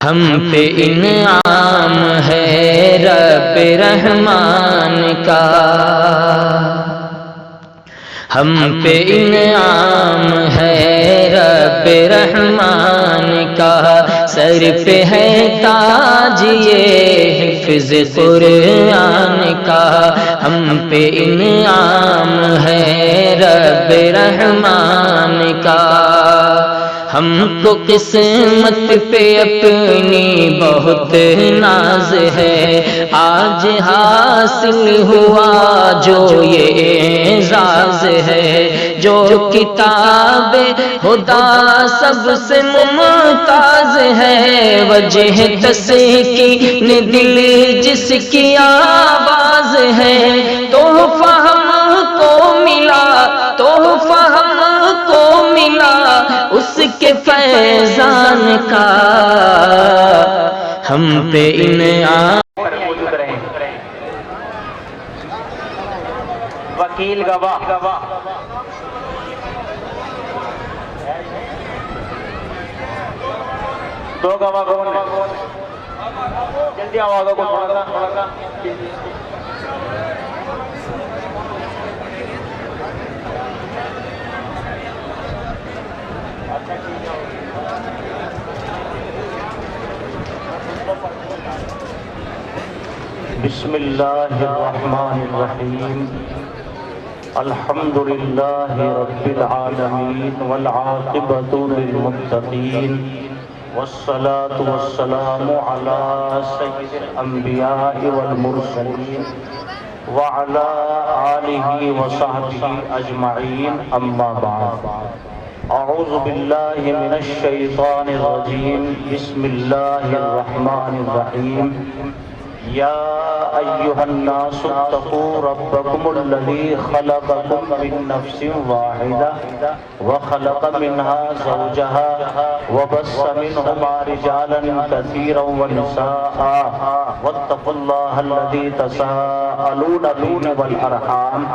ہم پہ انعام ہے رب رحمان کا، ہم پہ انعام ہے رب رحمان کا، سر پہ ہے تاج یہ حفظ قرآن کا، ہم پہ انعام ہے رب رحمان کا، ہم کو قسمت پہ اپنی بہت ناز ہے، آج حاصل ہوا جو یہ اعزاز ہے، جو کتاب خدا سب سے ممتاز ہے، وجہ تسکین دل جس کی آواز ہے، تحفہ ہم کو ملا، تحفہ ہم کو ملا اس کے فیضان کا، ہم پہ انعام وکیل گواہ دو گواہ کون ہے؟ جلدی آواز کو تھوڑا سا بسم اللہ الرحمن الرحیم، الحمد للہ رب العالمین والعاقبۃ للمتقین، والصلاة والسلام علی سید الانبیاء والمرسلین وعلی آلہ وصحبہ اجمعین، اما بعد، اعوذ باللہ من الشیطان الرجیم، بسم اللہ الرحمن الرحیم، یا ایہا الناس اتقوا ربکم الذی خلقکم من نفس واحدہ وخلق منها زوجها وبث منہما رجالا کثیرا ونساء واتقوا اللہ الذی تساءلون بہ والارحام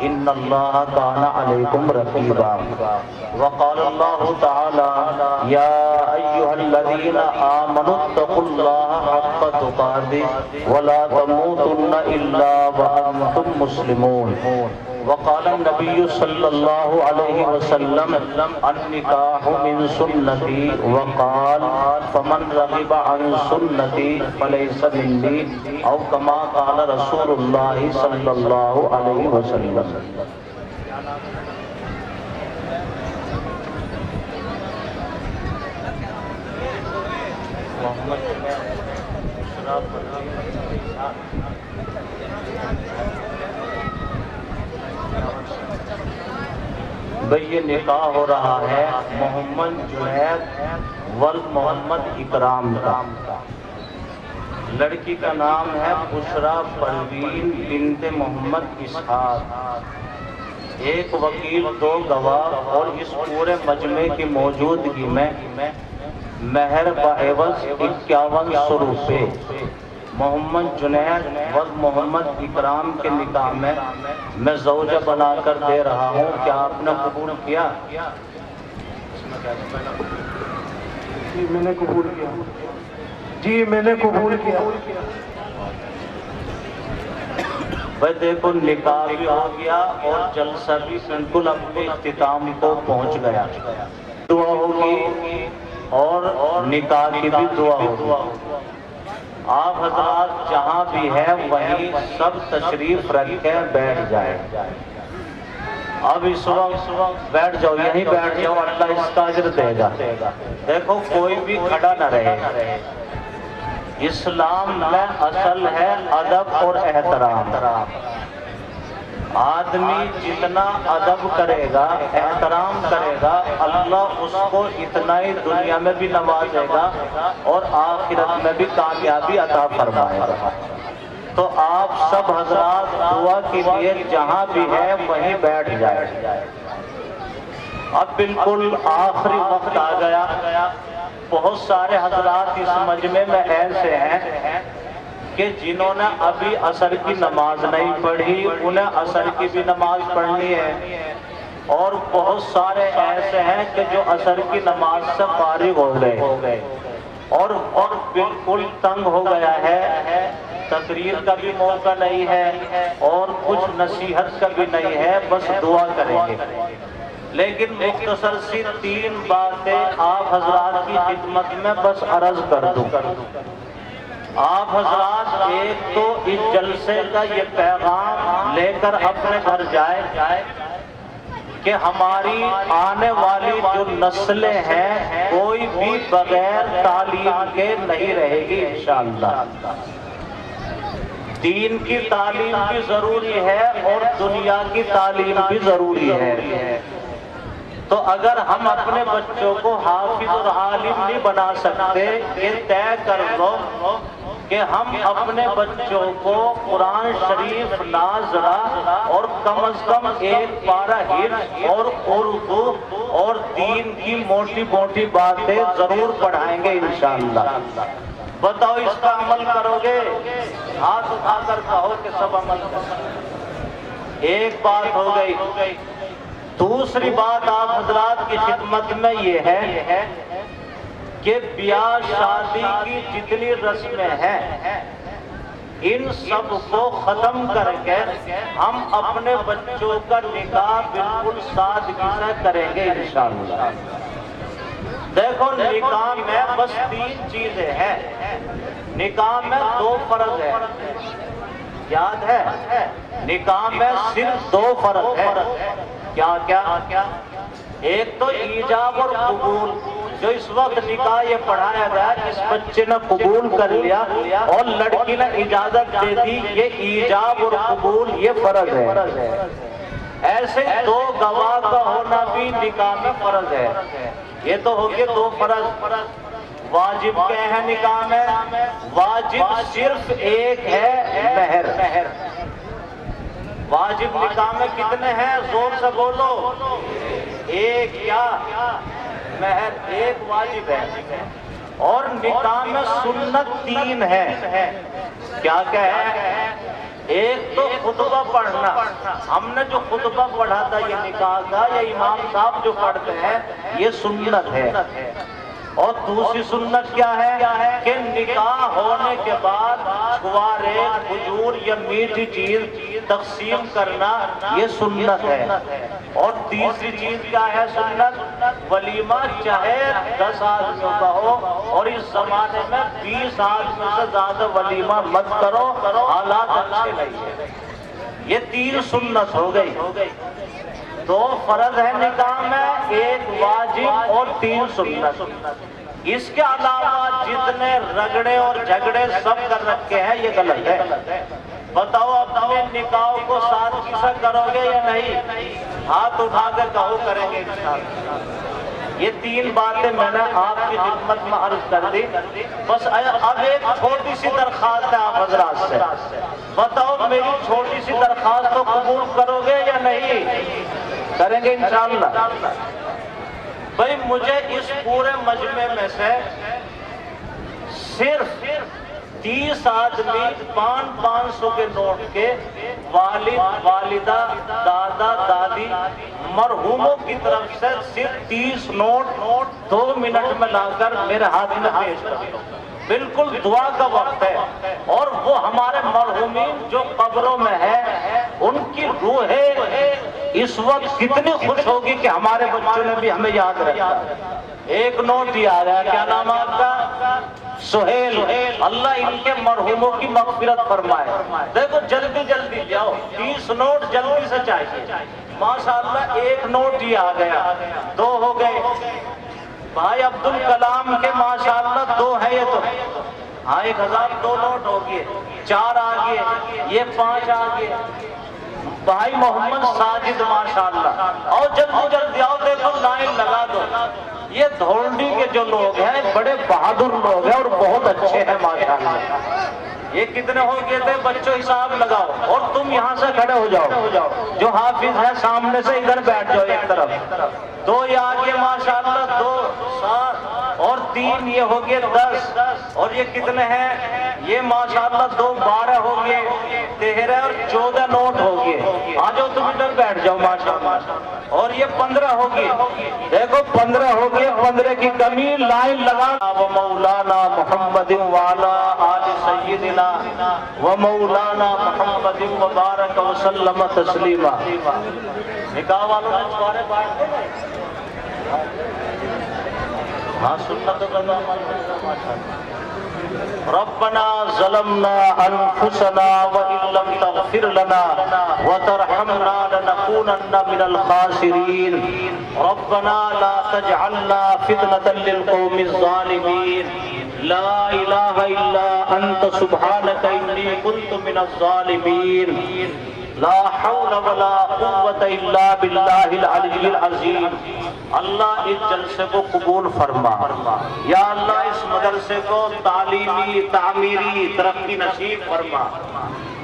ان اللہ کان علیکم رقیبا، وقال اللہ تعالی یا ایہا الذین آمنوا اتقوا اللہ حق تقاتہ ولا تموتن الا وانتم مسلمون، وقال النبی صلی اللہ علیہ وسلم النکاح من سنتی، وقال فمن رغب عن سنتی فلیس منی، او کما قال رسول اللہ صلی اللہ علیہ وسلم۔ بھئی یہ نکاح ہو رہا ہے محمد جنید والمحمد اکرام کا، لڑکی کا نام ہے بشریٰ پروین بنت محمد اسحاق، ایک وکیل دو گواہ، اور اس پورے مجمع کی موجودگی میں مہر بعوض 5100 روپے محمد جنید و محمد اکرام کے نکاح میں زوجہ بنا کر دے رہا ہوں، کیا آپ نے قبول کیا؟ جی میں نے قبول کیا، جی میں نے قبول کیا۔ بھائی دیکھو نکاح بھی ہو گیا اور جلسہ بھی بالکل اپنے اختتام کو پہنچ گیا، دعا ہوگی اور نکاح کی بھی دعا ہوگی۔ آپ حضرات جہاں بھی ہے وہیں سب تشریف رکھ کے بیٹھ جائیں، اب اس وقت بیٹھ جاؤ، یہیں بیٹھ جاؤ، اللہ اس کا اجر دے گا۔ دیکھو کوئی بھی کھڑا نہ رہے، اسلام میں اصل ہے ادب اور احترام، آدمی جتنا ادب کرے گا احترام کرے گا اللہ اس کو اتنا ہی دنیا میں بھی نوازے گا اور آخرت میں بھی کامیابی عطا فرمائے گا۔ تو آپ سب حضرات دعا کے لیے جہاں بھی ہے وہیں بیٹھ جائے۔ اب بالکل آخری وقت آ گیا، بہت سارے حضرات اس مجمع میں ایسے ہیں کہ جنہوں نے ابھی عصر کی نماز نہیں پڑھی، انہیں عصر کی بھی نماز پڑھنی ہے، اور بہت سارے ایسے ہیں کہ جو عصر کی نماز سے فارغ ہو گئے، اور وقت بالکل تنگ ہو گیا ہے، تقریر کا بھی موقع نہیں ہے اور کچھ نصیحت کا بھی نہیں ہے، بس دعا کریں گے۔ لیکن مختصر سی 3 باتیں آپ حضرات کی خدمت میں بس عرض کر دوں۔ آپ حضرات ایک تو اس جلسے کا یہ پیغام لے کر اپنے گھر جائے کہ ہماری آنے والی جو نسلیں ہیں کوئی بھی بغیر تعلیم کے نہیں رہے گی انشاءاللہ۔ دین کی تعلیم بھی ضروری ہے اور دنیا کی تعلیم بھی ضروری ہے۔ تو اگر ہم اپنے بچوں کو حافظ اور عالم نہیں بنا سکتے، یہ طے کر لو کہ ہم اپنے بچوں کو قرآن شریف ناظرہ اور کم از کم 1 پارہ حفظ اور اردو اور دین کی موٹی موٹی باتیں ضرور پڑھائیں گے انشاءاللہ۔ بتاؤ اس کا عمل کرو گے؟ ہاتھ اٹھا کر کہو کہ سب عمل کرو۔ ایک بات ہو گئی۔ دوسری بات آپ حضرات کی خدمت میں یہ ہے کہ بیاہ شادی کی جتنی رسمیں ہیں ان سب کو ختم کر کے ہم اپنے بچوں کا نکاح بالکل سادگی سے کریں گے انشاءاللہ۔ دیکھو نکاح میں بس 3 چیزیں ہیں، نکاح میں 2 فرض ہے، یاد ہے؟ نکاح میں صرف 2 فرض ہے۔ کیا کیا؟ ایک تو ایجاب اور قبول، جو اس وقت نکاح یہ پڑھایا گیا، جس بچے نے قبول کر لیا اور لڑکی نے اجازت دے دی، یہ ایجاب اور قبول یہ فرض ہے۔ ایسے 2 گواہ کا ہونا بھی نکاح میں فرض ہے۔ یہ تو ہو گئے 2 فرض۔ واجب کیا ہے نکاح میں؟ واجب صرف ایک ہے، مہر۔ واجب نکاح میں کتنے ہیں؟ زور سے بولو۔ ایک کیا؟ مہر، ایک واجب ہے۔ اور نکاح میں سنت 3 ہے۔ کیا ہے؟ ایک تو خطبہ پڑھنا، ہم نے جو خطبہ پڑھا تھا یہ نکاح کا، یا امام صاحب جو پڑھتے ہیں، یہ سنت ہے۔ اور دوسری سنت کیا ہے کہ نکاح ہونے کے بعد چھوارے، کھجور یا میٹھی چیز تقسیم کرنا، یہ سنت ہے۔ اور تیسری چیز کیا ہے سنت؟ ولیمہ چاہے 10 آدمیوں کا ہو، اور اس زمانے میں 20 آدمیوں سے زیادہ ولیمہ مت کرو، حالات اچھے نہیں ہیں۔ یہ 3 سنت ہو گئی۔ 2 فرض ہے نکاح میں، ایک واجب اور 3 سنت۔ اس کے علاوہ جتنے رگڑے اور جھگڑے سب کر رکھے ہیں یہ غلط ہے۔ بتاؤ اپنے نکاح کو سادگی سے کرو گے یا نہیں؟ ہاتھ اٹھا کر کہو کریں گے انشاءاللہ۔ یہ 3 باتیں میں نے آپ کی خدمت میں عرض کر دی۔ بس اب ایک چھوٹی سی درخواست ہے آپ حضرات سے، بتاؤ میری چھوٹی سی درخواست کو قبول کرو گے یا نہیں؟ کریں گے انشاءاللہ۔ بھائی مجھے اس پورے مجمع میں سے صرف 30 آدمی 500 کے نوٹ کے والد، والدہ، دادا، دادی مرحوموں کی طرف سے صرف 30 نوٹ 2 منٹ میں لا کر میرے ہاتھ میں پیش کر دو۔ بالکل دعا کا وقت ہے، اور وہ ہمارے مرحومین جو قبروں میں ہے ان کی روحیں اس وقت کتنی خوش ہوگی کہ ہمارے بچوں نے بھی ہمیں یاد رکھا۔ ایک نوٹ دیا گیا، کیا نام آپ کا؟ سہیل۔ اللہ ان کے مرحوموں کی مغفرت فرمائے۔ دیکھو جلدی جلدی جاؤ، 30 نوٹ جلدی سے چاہیے۔ ماشاءاللہ ایک نوٹ ہی آ گیا، 2 ہو گئے۔ بھائی عبدالکلام کے ماشاءاللہ 2 ہیں، یہ تو ہاں 1000 2 نوٹ ہو گئے، 4 آ گئے، یہ 5 آ گئے۔ بھائی محمد ساجد ماشاءاللہ، اور جلدی جلدی آؤ، دیکھو لائن لگا دو۔ یہ دھولڈی کے جو لوگ ہیں بڑے بہادر لوگ ہیں اور بہت اچھے ہیں ماشاءاللہ۔ یہ کتنے ہو گئے تھے بچوں؟ حساب لگاؤ، اور تم یہاں سے کھڑے ہو جاؤ، جو حافظ ہے سامنے سے ادھر بیٹھ جاؤ ایک طرف۔ 2 یہ آگے ماشاءاللہ، 2 7 اور 3 یہ ہو گئے 10 اور یہ کتنے ہیں؟ یہ ماشاءاللہ 2 12 ہو گئے، 13 اور 14 نوٹ ہو گئے۔ آ جاؤ تم ادھر بیٹھ جاؤ ماشاءاللہ۔ اور یہ 15 ہو گئے، دیکھو 15 ہو گئے، 15 کی کمی لائن لگا۔ و مولانا محمد وعلی آل سیدنا و مولانا محمد مبارک وسلم تسلیما۔ نکاح والوں نے چھوڑے بانٹ دے۔ ہاں سنت کا ربنا ظلمنا انفسنا وان لم تغفر لنا وترحمنا لنكونن من الخاسرين ربنا لا تجعلنا فتنة للقوم الظالمين لا اله الا انت سبحانك اني كنت من الظالمين لا حول ولا قوة الا بالله العلی العظیم۔ اللہ اس جلسے کو قبول فرما، یا اللہ اس مدرسے کو تعلیمی تعمیری ترقی نصیب فرما۔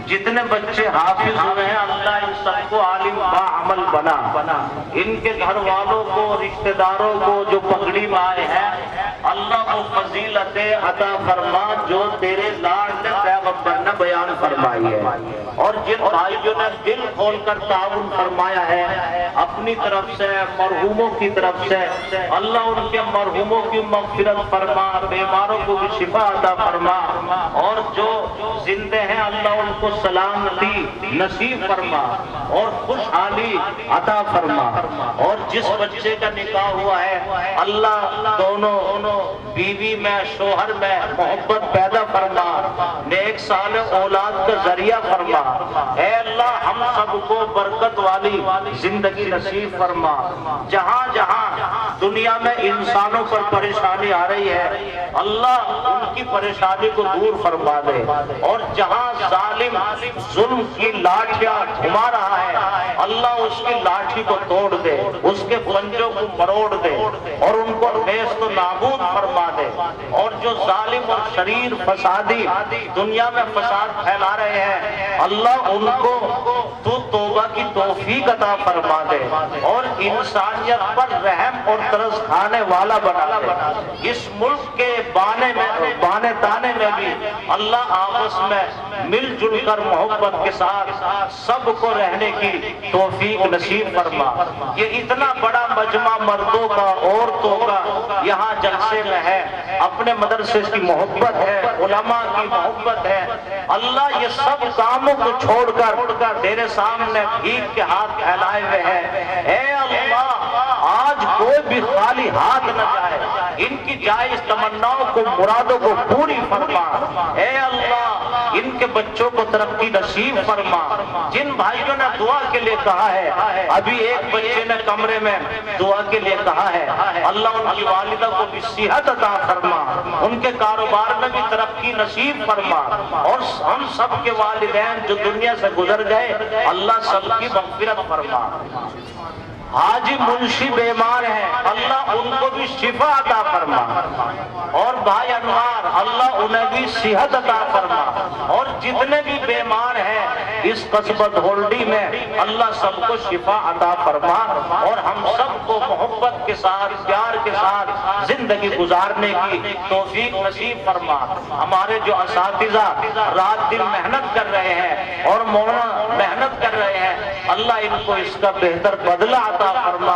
جتنے بچے حافظ ہوئے ہیں اللہ ان سب کو عالم باعمل بنا، ان کے گھر والوں کو رشتہ داروں کو جو پگڑی میں آئے ہیں اللہ کو فضیلتیں عطا فرما جو تیرے لاڈلے پیغمبر نے بیان فرمائی ہے۔ اور جن بھائیوں نے دل کھول کر تعاون فرمایا ہے اپنی طرف سے مرحوموں کی طرف سے، اللہ ان کے مرحوموں کی مغفرت فرما، بیماروں کو بھی شفا عطا فرما، اور جو زندے ہیں اللہ ان کو سلامتی نصیب فرما اور خوشحالی عطا فرما۔ اور جس بچے کا نکاح ہوا ہے اللہ دونوں بیوی میں شوہر میں محبت پیدا فرما، نیک صالح اولاد کا ذریعہ فرما۔ اے اللہ ہم سب کو برکت والی زندگی نصیب فرما۔ جہاں جہاں دنیا میں انسانوں پر پریشانی آ رہی ہے اللہ ان کی پریشانی کو دور فرما دے، اور جہاں ظالم ظلم کی لاٹھیاں گھما رہا ہے اللہ اس کی لاٹھی کو توڑ دے، اس کے پنجوں کو مروڑ دے اور ان کو نیست و نابود فرما دے۔ اور جو ظالم اور شریر فسادی دنیا میں فساد پھیلا رہے ہیں اللہ ان کو تو توبہ کی توفیق عطا فرما دے اور انسانیت پر رحم اور ترس کھانے والا بنا دے۔ اس ملک کے بانے تانے میں بھی اللہ آپس میں مل جل کر محبت کے ساتھ سب کو رہنے کی توفیق نصیب فرما۔ یہ اتنا بڑا مجمع مردوں کا عورتوں کا یہاں جلسے میں ہے، اپنے مدرسے کی محبت ہے، علماء کی محبت ہے، اللہ یہ سب کاموں کو چھوڑ کر تیرے سامنے بھیک کے ہاتھ پھیلائے ہوئے ہیں۔ اے اللہ آج کوئی بھی خالی ہاتھ نہ جائے، ان کی جائز تمناؤں کو مرادوں کو پوری فرما۔ اے اللہ ان کے بچوں کو ترقی نصیب فرما۔ جن بھائیوں نے دعا کے لیے کہا ہے، ابھی ایک بچے نے کمرے میں دعا کے لیے کہا ہے، اللہ ان کی والدہ کو بھی صحت عطا فرما، ان کے کاروبار میں بھی ترقی نصیب فرما، اور ہم سب کے والدین جو دنیا سے گزر گئے اللہ سب کی مغفرت فرما۔ حاجی منشی بیمار ہیں اللہ ان کو بھی شفا عطا فرما، اور بھائی انوار اللہ انہیں بھی صحت عطا فرما، اور جتنے بھی بیمار ہیں اس قصبہ دھولڈی میں اللہ سب کو شفا عطا فرما، اور ہم سب کو محبت کے ساتھ پیار کے ساتھ زندگی گزارنے کی توفیق نصیب فرما۔ ہمارے جو اساتذہ رات دن محنت کر رہے ہیں اور مولانا محنت کر رہے ہیں اللہ ان کو اس کا بہتر بدلہ عطا فرما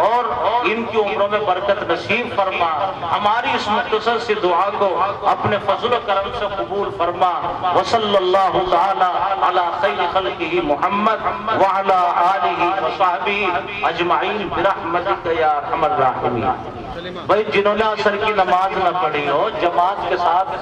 اور ان کی عمروں میں برکت نصیب فرما۔ ہماری اس مختصر سی دعا کو اپنے فضل و کرم سے قبول فرما۔ وصلی اللہ تعالی علی خیر خلقہ محمد وعلی آلہ وصحبہ اجمعین برحمتک یا ارحم الراحمین۔ بھائی جنہوں نے عصر کی نماز نہ پڑھی ہو جماعت کے ساتھ